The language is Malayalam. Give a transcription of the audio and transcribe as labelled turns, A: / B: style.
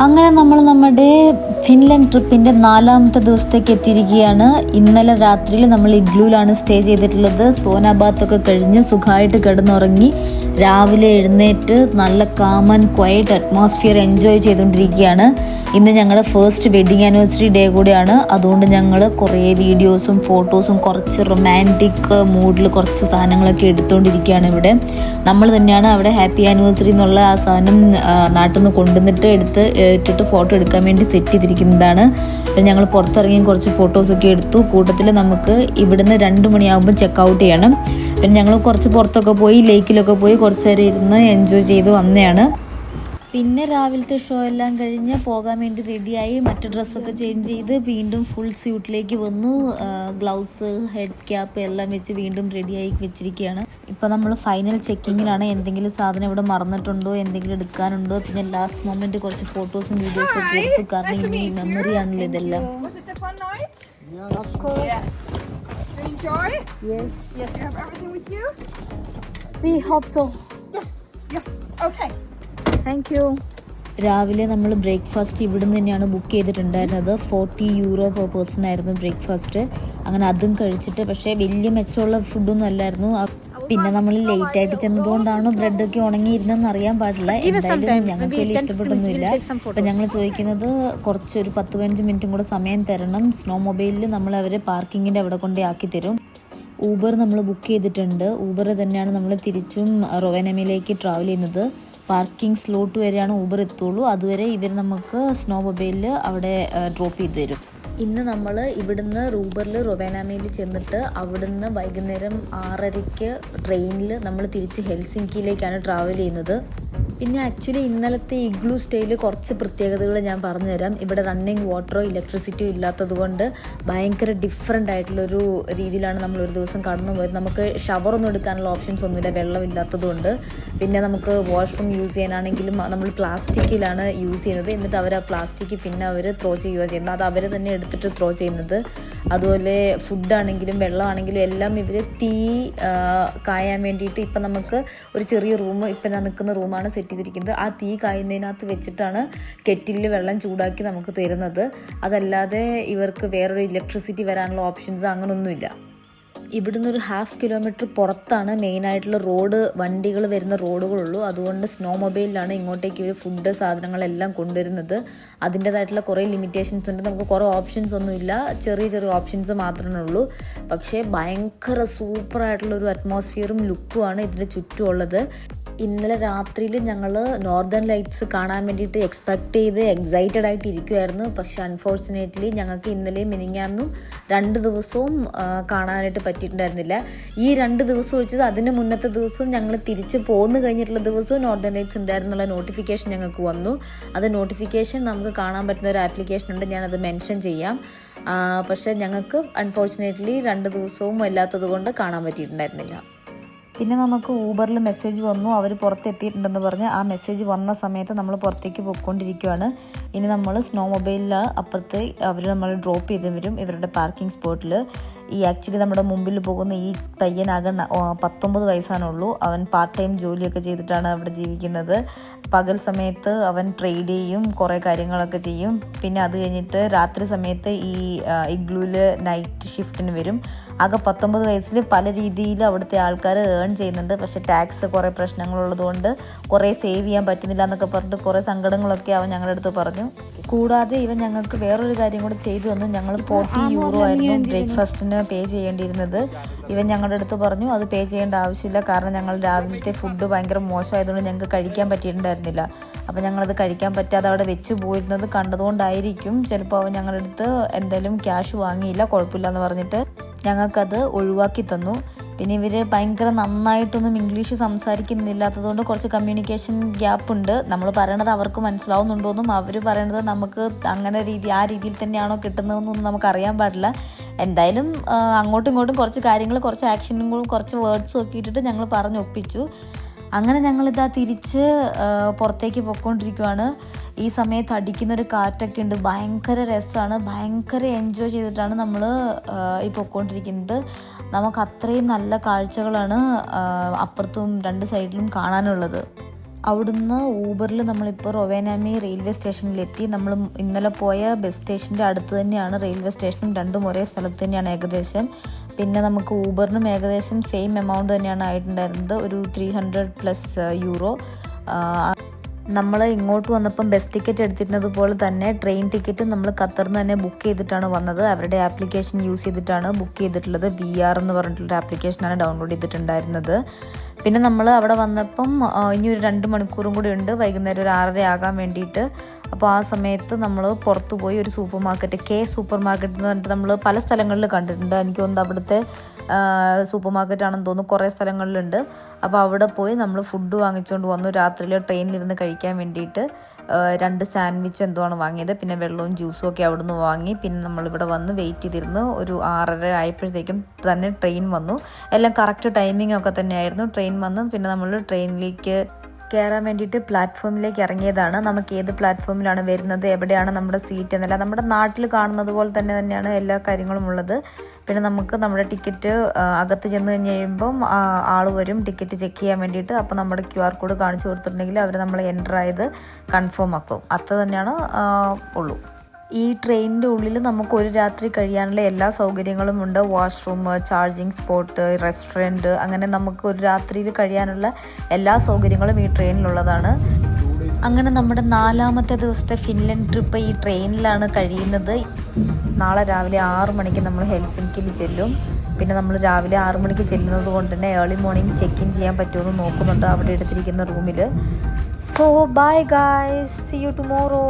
A: അങ്ങനെ നമ്മൾ നമ്മുടെ ഫിൻലൻഡ് ട്രിപ്പിൻ്റെ 4ാമത്തെ ദിവസത്തേക്ക് എത്തിയിരിക്കുകയാണ്. ഇന്നലെ രാത്രിയിൽ നമ്മൾ ഇഗ്ലൂലാണ് സ്റ്റേ ചെയ്തിട്ടുള്ളത്. സോനാബാത്തൊക്കെ കഴിഞ്ഞ് സുഖമായിട്ട് കിടന്നുറങ്ങി രാവിലെ എഴുന്നേറ്റ് നല്ല calm and quiet atmosphere enjoy ചെയ്തുകൊണ്ടിരിക്കുകയാണ്. ഇന്ന് ഞങ്ങളുടെ ഫസ്റ്റ് വെഡ്ഡിങ് ആനിവേഴ്സറി ഡേ കൂടെയാണ്. അതുകൊണ്ട് ഞങ്ങൾ കുറേ വീഡിയോസും ഫോട്ടോസും കുറച്ച് റൊമാൻറ്റിക് മൂഡിൽ കുറച്ച് സാധനങ്ങളൊക്കെ എടുത്തുകൊണ്ടിരിക്കുകയാണ്. ഇവിടെ നമ്മൾ തന്നെയാണ് അവിടെ ഹാപ്പി ആനിവേഴ്സറി എന്നുള്ള ആ സാധനം നാട്ടിൽ നിന്ന് കൊണ്ടുവന്നിട്ട് ഇട്ടിട്ട് ഫോട്ടോ എടുക്കാൻ വേണ്ടി സെറ്റ് ചെയ്തിരിക്കുന്നതാണ്. അപ്പം ഞങ്ങൾ പുറത്തിറങ്ങി കുറച്ച് ഫോട്ടോസൊക്കെ എടുത്തു. കൂട്ടത്തിൽ നമുക്ക് ഇവിടുന്ന് 2 മണിയാകുമ്പോൾ ചെക്ക് ഔട്ട് ചെയ്യണം. പിന്നെ ഞങ്ങൾ കുറച്ച് പുറത്തൊക്കെ പോയി ലേക്കിലൊക്കെ പോയി കുറച്ച് നേരം ഇരുന്ന് എൻജോയ് ചെയ്ത് വന്നതാണ്. പിന്നെ രാവിലത്തെ ഷോ എല്ലാം കഴിഞ്ഞ് പോകാൻ വേണ്ടി റെഡിയായി മറ്റു ഡ്രസ്സൊക്കെ ചേഞ്ച് ചെയ്ത് വീണ്ടും ഫുൾ സ്യൂട്ടിലേക്ക് വന്നു. ഗ്ലൗസ്, ഹെഡ് ക്യാപ്പ് എല്ലാം വെച്ച് വീണ്ടും റെഡിയായി വെച്ചിരിക്കുകയാണ്. ഇപ്പോൾ നമ്മൾ ഫൈനൽ ചെക്കിങ്ങിലാണ്. എന്തെങ്കിലും സാധനം ഇവിടെ മറന്നിട്ടുണ്ടോ, എന്തെങ്കിലും എടുക്കാനുണ്ടോ. പിന്നെ ലാസ്റ്റ് മൊമെൻറ്റ് കുറച്ച് ഫോട്ടോസും വീഡിയോസും ഒക്കെ എടുത്തു. കാരണം ഇനി മെമ്മറി ആണല്ലോ ഇതെല്ലാം.
B: Enjoy?
A: Yes.
B: Yes, you have everything with you?
A: We hope so.
B: Yes. Okay.
A: Thank you. രാവിലെ നമ്മൾ ബ്രേക്ക്ഫാസ്റ്റ് ഇവിടുന്ന് തന്നെയാണ് ബുക്ക് ചെയ്തിട്ടുണ്ടായിരുന്നത്. 40 യൂറോ പെർ പേഴ്സൺ ആയിരുന്നു ബ്രേക്ക്ഫാസ്റ്റ്. അങ്ങനെ അതും കഴിച്ചിട്ട്, പക്ഷേ വലിയ മെച്ചമുള്ള ഫുഡൊന്നും അല്ലായിരുന്നു. പിന്നെ നമ്മൾ ലേറ്റ് ആയിട്ട് ചെന്നതുകൊണ്ടാണ് ബ്രെഡൊക്കെ ഉണങ്ങിയിരുന്നെന്ന് അറിയാൻ പാടില്ല. എന്തായാലും ഞങ്ങൾക്ക് വലിയ ഇഷ്ടപ്പെട്ടൊന്നുമില്ല. അപ്പം ഞങ്ങൾ ചോദിക്കുന്നത് കുറച്ചൊരു 10-15 മിനിറ്റും കൂടെ സമയം തരണം. സ്നോ മൊബൈലിൽ നമ്മൾ അവരെ പാർക്കിങ്ങിൻ്റെ അവിടെ കൊണ്ടേ ആക്കി തരും. ഊബർ നമ്മൾ ബുക്ക് ചെയ്തിട്ടുണ്ട്. ഊബർ തന്നെയാണ് നമ്മൾ തിരിച്ചും റൊവനമയിലേക്ക് ട്രാവൽ ചെയ്യുന്നത്. പാർക്കിംഗ് സ്ലോട്ട് വരെയാണ് ഊബർ എത്തുള്ളൂ. അതുവരെ ഇവർ നമുക്ക് സ്നോ മൊബൈലിൽ അവിടെ ഡ്രോപ്പ് ചെയ്ത് തരും. ഇന്ന് നമ്മൾ ഇവിടുന്ന് ഊബറിൽ റൊവാനാമയിൽ ചെന്നിട്ട് അവിടുന്ന് വൈകുന്നേരം 6:30 ട്രെയിനിൽ നമ്മൾ തിരിച്ച് ഹെൽസിങ്കിയിലേക്കാണ് ട്രാവൽ ചെയ്യുന്നത്. പിന്നെ ആക്ച്വലി ഇന്നലത്തെ ഇഗ്ലൂ സ്റ്റേയിൽ കുറച്ച് പ്രത്യേകതകൾ ഞാൻ പറഞ്ഞുതരാം. ഇവിടെ റണ്ണിങ് വാട്ടറോ ഇലക്ട്രിസിറ്റിയോ ഇല്ലാത്തത് കൊണ്ട് ഭയങ്കര ഡിഫറെൻ്റ് ആയിട്ടുള്ളൊരു രീതിയിലാണ് നമ്മൾ ഒരു ദിവസം കടന്നു പോയത്. നമുക്ക് ഷവറൊന്നും എടുക്കാനുള്ള ഓപ്ഷൻസ് ഒന്നുമില്ല, വെള്ളമില്ലാത്തത് കൊണ്ട്. പിന്നെ നമുക്ക് വാഷ്റൂം യൂസ് ചെയ്യാനാണെങ്കിലും നമ്മൾ പ്ലാസ്റ്റിക്കിലാണ് യൂസ് ചെയ്യുന്നത്. എന്നിട്ട് അവർ ആ പ്ലാസ്റ്റിക് പിന്നെ അവർ ത്രോ ചെയ്യുക ചെയ്യുന്നത്. അത് അവർ തന്നെ എടുത്തിട്ട് ത്രോ ചെയ്യുന്നത്. അതുപോലെ ഫുഡാണെങ്കിലും വെള്ളമാണെങ്കിലും എല്ലാം ഇവർ തീ കായാൻ വേണ്ടിയിട്ട് ഇപ്പം നമുക്ക് ഒരു ചെറിയ റൂം, ഇപ്പം ഞാൻ നിൽക്കുന്ന റൂമാണ് സെറ്റ് ചെയ്തിരിക്കുന്നത്. ആ തീ കായുന്നതിനകത്ത് വെച്ചിട്ടാണ് കെറ്റിലിൽ വെള്ളം ചൂടാക്കി നമുക്ക് തരുന്നത്. അതല്ലാതെ ഇവർക്ക് വേറൊരു ഇലക്ട്രിസിറ്റി വരാനുള്ള ഓപ്ഷൻസ് അങ്ങനെയൊന്നുമില്ല. ഇവിടുന്ന് ഒരു 1/2 കിലോമീറ്റർ പുറത്താണ് മെയിനായിട്ടുള്ള റോഡ്, വണ്ടികൾ വരുന്ന റോഡുകളുള്ളൂ. അതുകൊണ്ട് സ്നോ മൊബൈലിലാണ് ഇങ്ങോട്ടേക്ക് ഒരു ഫുഡ് സാധനങ്ങളെല്ലാം കൊണ്ടുവരുന്നത്. അതിൻ്റേതായിട്ടുള്ള കുറേ ലിമിറ്റേഷൻസ് ഉണ്ട്. നമുക്ക് കുറേ ഓപ്ഷൻസ് ഒന്നുമില്ല, ചെറിയ ചെറിയ ഓപ്ഷൻസ് മാത്രമേ ഉള്ളൂ. പക്ഷേ ഭയങ്കര സൂപ്പറായിട്ടുള്ളൊരു അറ്റ്മോസ്ഫിയറും ലുക്കുമാണ് ഇതിൻ്റെ ചുറ്റുമുള്ളത്. ഇന്നലെ രാത്രിയിൽ ഞങ്ങൾ നോർത്തേൺ ലൈറ്റ്സ് കാണാൻ വേണ്ടിയിട്ട് എക്സൈറ്റഡ് ആയിട്ട് ഇരിക്കുമായിരുന്നു. പക്ഷേ അൺഫോർച്ചുനേറ്റ്ലി ഞങ്ങൾക്ക് ഇന്നലെയും മിനിങ്ങാന്നും 2 ദിവസവും കാണാനായിട്ട് പറ്റിയിട്ടുണ്ടായിരുന്നില്ല. ഈ 2 ദിവസം ഒഴിച്ചത് അതിന് മുന്നത്തെ ദിവസവും ഞങ്ങൾ തിരിച്ച് പോന്നു കഴിഞ്ഞിട്ടുള്ള ദിവസവും നോർത്തേൺ ലൈറ്റ്സ് ഉണ്ടായിരുന്നുള്ള നോട്ടിഫിക്കേഷൻ ഞങ്ങൾക്ക് വന്നു. അത് നോട്ടിഫിക്കേഷൻ നമുക്ക് കാണാൻ പറ്റുന്ന ഒരു ആപ്ലിക്കേഷൻ ഉണ്ട്, ഞാനത് മെൻഷൻ ചെയ്യാം. പക്ഷേ ഞങ്ങൾക്ക് അൺഫോർച്ചുനേറ്റ്ലി 2 ദിവസവും അല്ലാത്തത് കൊണ്ട് കാണാൻ പറ്റിയിട്ടുണ്ടായിരുന്നില്ല. പിന്നെ നമുക്ക് ഊബറിൽ മെസ്സേജ് വന്നു, അവർ പുറത്തെത്തിയിട്ടുണ്ടെന്ന് പറഞ്ഞ്. ആ മെസ്സേജ് വന്ന സമയത്ത് നമ്മൾ പുറത്തേക്ക് പോയിക്കൊണ്ടിരിക്കുകയാണ്. ഇനി നമ്മൾ സ്നോ മൊബൈലിൽ അപ്പുറത്ത് അവർ നമ്മൾ ഡ്രോപ്പ് ചെയ്ത് വരും ഇവരുടെ പാർക്കിംഗ് സ്പോട്ടിൽ. ആക്ച്വലി നമ്മുടെ മുമ്പിൽ പോകുന്ന ഈ പയ്യനാകെ 19 വയസ്സാണുള്ളൂ. അവൻ പാർട്ട് ടൈം ജോലിയൊക്കെ ചെയ്തിട്ടാണ് അവിടെ ജീവിക്കുന്നത്. പകൽ സമയത്ത് അവൻ ട്രേഡ് ചെയ്യും, കുറേ കാര്യങ്ങളൊക്കെ ചെയ്യും. പിന്നെ അത് കഴിഞ്ഞിട്ട് രാത്രി സമയത്ത് ഈ ഇഗ്ലൂവിൽ നൈറ്റ് ഷിഫ്റ്റിന് വരും. ആകെ 19 വയസ്സിൽ പല രീതിയിൽ അവിടുത്തെ ആൾക്കാർ ഏൺ ചെയ്യുന്നുണ്ട്. പക്ഷേ ടാക്സ് കുറേ പ്രശ്നങ്ങളുള്ളതുകൊണ്ട് കുറേ സേവ് ചെയ്യാൻ പറ്റുന്നില്ല എന്നൊക്കെ പറഞ്ഞിട്ട് കുറേ സങ്കടങ്ങളൊക്കെ അവൻ ഞങ്ങളുടെ അടുത്ത് പറഞ്ഞു. കൂടാതെ ഇവൻ ഞങ്ങൾക്ക് വേറൊരു കാര്യം കൂടെ ചെയ്തു തന്നു. ഞങ്ങൾ 40 യൂറോ ആയിരുന്നു ബ്രേക്ക്ഫാസ്റ്റിന് പേ ചെയ്യേണ്ടിയിരുന്നത്. ഇവൻ ഞങ്ങളുടെ അടുത്ത് പറഞ്ഞു അത് പേ ചെയ്യേണ്ട ആവശ്യമില്ല, കാരണം ഞങ്ങൾ രാവിലത്തെ ഫുഡ് ഭയങ്കര മോശമായതുകൊണ്ട് ഞങ്ങൾക്ക് കഴിക്കാൻ പറ്റിയിട്ടുണ്ടായിരുന്നില്ല. അപ്പോൾ ഞങ്ങളത് കഴിക്കാൻ പറ്റാതെ അവിടെ വെച്ച് പോയിരുന്നത് കണ്ടതുകൊണ്ടായിരിക്കും ചിലപ്പോൾ അവൻ ഞങ്ങളുടെ അടുത്ത് എന്തായാലും ക്യാഷ് വാങ്ങിയില്ല, കുഴപ്പമില്ല എന്ന് പറഞ്ഞിട്ട് ഞങ്ങൾക്കത് ഒഴിവാക്കി തന്നു. പിന്നെ ഇവർ ഭയങ്കര നന്നായിട്ടൊന്നും ഇംഗ്ലീഷ് സംസാരിക്കുന്നില്ലാത്തതുകൊണ്ട് കുറച്ച് കമ്മ്യൂണിക്കേഷൻ ഗ്യാപ്പ് ഉണ്ട്. നമ്മൾ പറയണത് അവർക്ക് മനസ്സിലാവുന്നുണ്ടോയെന്നും അവർ പറയണത് നമുക്ക് ആ രീതിയിൽ തന്നെയാണോ കിട്ടുന്നതെന്നൊന്നും നമുക്കറിയാൻ പാടില്ല. എന്തായാലും അങ്ങോട്ടും ഇങ്ങോട്ടും കുറച്ച് കാര്യങ്ങൾ, കുറച്ച് ആക്ഷനും കുറച്ച് വേർഡ്സും ഒക്കെ ഇട്ടിട്ട് ഞങ്ങൾ പറഞ്ഞൊപ്പിച്ചു. അങ്ങനെ ഞങ്ങളിതാ തിരിച്ച് പുറത്തേക്ക് പോയിക്കൊണ്ടിരിക്കുകയാണ്. ഈ സമയത്ത് അടിക്കുന്നൊരു കാറ്റൊക്കെ ഉണ്ട്, ഭയങ്കര രസമാണ്. ഭയങ്കര എൻജോയ് ചെയ്തിട്ടാണ് നമ്മൾ ഈ പോയിക്കൊണ്ടിരിക്കുന്നത്. നമുക്ക് അത്രയും നല്ല കാഴ്ചകളാണ് അപ്പുറത്തും 2 സൈഡിലും കാണാനുള്ളത്. അവിടുന്ന് ഊബറിൽ നമ്മളിപ്പോൾ റൊവേനാമി റെയിൽവേ സ്റ്റേഷനിലെത്തി. നമ്മൾ ഇന്നലെ പോയ ബസ് സ്റ്റേഷൻ്റെ അടുത്ത് തന്നെയാണ് റെയിൽവേ സ്റ്റേഷനും, രണ്ടും ഒരേ സ്ഥലത്ത് തന്നെയാണ് ഏകദേശം. പിന്നെ നമുക്ക് ഊബറിനും ഏകദേശം സെയിം എമൗണ്ട് തന്നെയാണ് ആയിട്ടുണ്ടായിരുന്നത്, ഒരു 300+ യൂറോ. നമ്മൾ ഇങ്ങോട്ട് വന്നപ്പം ബസ് ടിക്കറ്റ് എടുത്തിരുന്നത് പോലെ തന്നെ ട്രെയിൻ ടിക്കറ്റ് നമ്മൾ ഖത്തറിൽ നിന്ന് തന്നെ ബുക്ക് ചെയ്തിട്ടാണ് വന്നത്. അവരുടെ ആപ്ലിക്കേഷൻ യൂസ് ചെയ്തിട്ടാണ് ബുക്ക് ചെയ്തിട്ടുള്ളത്. VR എന്ന് പറഞ്ഞിട്ടുള്ളൊരു ആപ്ലിക്കേഷനാണ് ഡൗൺലോഡ് ചെയ്തിട്ടുണ്ടായിരുന്നത്. പിന്നെ നമ്മൾ അവിടെ വന്നപ്പം ഇനി ഒരു 2 മണിക്കൂറും കൂടി ഉണ്ട്, വൈകുന്നേരം ഒരു 6:30 ആകാൻ വേണ്ടിയിട്ട്. അപ്പോൾ ആ സമയത്ത് നമ്മൾ പുറത്ത് പോയി ഒരു സൂപ്പർ മാർക്കറ്റ്, സൂപ്പർ മാർക്കറ്റ് എന്ന് പറഞ്ഞിട്ട് നമ്മൾ പല സ്ഥലങ്ങളിൽ കണ്ടിട്ടുണ്ട്. എനിക്ക് തോന്നുന്നു അവിടുത്തെ സൂപ്പർ മാർക്കറ്റാണെന്ന് തോന്നുന്നു, കുറേ സ്ഥലങ്ങളിലുണ്ട്. അപ്പോൾ അവിടെ പോയി നമ്മൾ ഫുഡ് വാങ്ങിച്ചുകൊണ്ട് വന്നു. രാത്രിയിൽ ട്രെയിനിലിരുന്ന് കഴിക്കാൻ വേണ്ടിയിട്ട് 2 സാൻഡ്വിച്ച് എന്തുവാണ് വാങ്ങിയത്, പിന്നെ വെള്ളവും ജ്യൂസും ഒക്കെ അവിടെ നിന്ന് വാങ്ങി. പിന്നെ നമ്മളിവിടെ വന്ന് വെയിറ്റ് ചെയ്തിരുന്നു. ഒരു 6:30 ആയപ്പോഴത്തേക്കും തന്നെ ട്രെയിൻ വന്നു. എല്ലാം കറക്റ്റ് ടൈമിംഗ് ഒക്കെ തന്നെയായിരുന്നു. ട്രെയിൻ വന്നു. പിന്നെ നമ്മൾ ട്രെയിനിലേക്ക് കയറാൻ വേണ്ടിയിട്ട് പ്ലാറ്റ്ഫോമിലേക്ക് ഇറങ്ങിയതാണ്. നമുക്ക് ഏത് പ്ലാറ്റ്ഫോമിലാണ് വരുന്നത്, എവിടെയാണ് നമ്മുടെ സീറ്റ് എന്നല്ല, നമ്മുടെ നാട്ടിൽ കാണുന്നത് പോലെ തന്നെയാണ് എല്ലാ കാര്യങ്ങളും ഉള്ളത്. പിന്നെ നമുക്ക് നമ്മുടെ ടിക്കറ്റ് അകത്ത് ചെന്ന് കഴിഞ്ഞ് കഴിയുമ്പം ആൾ വരും ടിക്കറ്റ് ചെക്ക് ചെയ്യാൻ വേണ്ടിയിട്ട്. അപ്പോൾ നമ്മുടെ QR കോഡ് കാണിച്ചു കൊടുത്തിട്ടുണ്ടെങ്കിൽ അവർ നമ്മൾ എൻ്റർ ആയത് കൺഫേം ആക്കും. അത്ര തന്നെയാണ് ഉള്ളൂ. ഈ ട്രെയിനിൻ്റെ ഉള്ളിൽ നമുക്ക് ഒരു രാത്രി കഴിയാനുള്ള എല്ലാ സൗകര്യങ്ങളും ഉണ്ട്. വാഷ്റൂം, ചാർജിങ് സ്പോട്ട്, റെസ്റ്റോറൻറ്റ്, അങ്ങനെ നമുക്ക് ഒരു രാത്രിയിൽ കഴിയാനുള്ള എല്ലാ സൗകര്യങ്ങളും ഈ ട്രെയിനിലുള്ളതാണ്. അങ്ങനെ നമ്മുടെ 4ാമത്തെ ദിവസത്തെ ഫിൻലൻഡ് ട്രിപ്പ് ഈ ട്രെയിനിലാണ് കഴിയുന്നത്. നാളെ രാവിലെ 6 മണിക്ക് നമ്മൾ ഹെൽസിൻകിയിൽ ചെല്ലും. പിന്നെ നമ്മൾ രാവിലെ 6 മണിക്ക് ചെല്ലുന്നത് കൊണ്ട് തന്നെ ഏർലി മോർണിംഗ് ചെക്ക് ഇൻ ചെയ്യാൻ പറ്റുമെന്ന് നോക്കുന്നുണ്ട് അവിടെ എടുത്തിരിക്കുന്ന റൂമിൽ. So bye guys, see you tomorrow.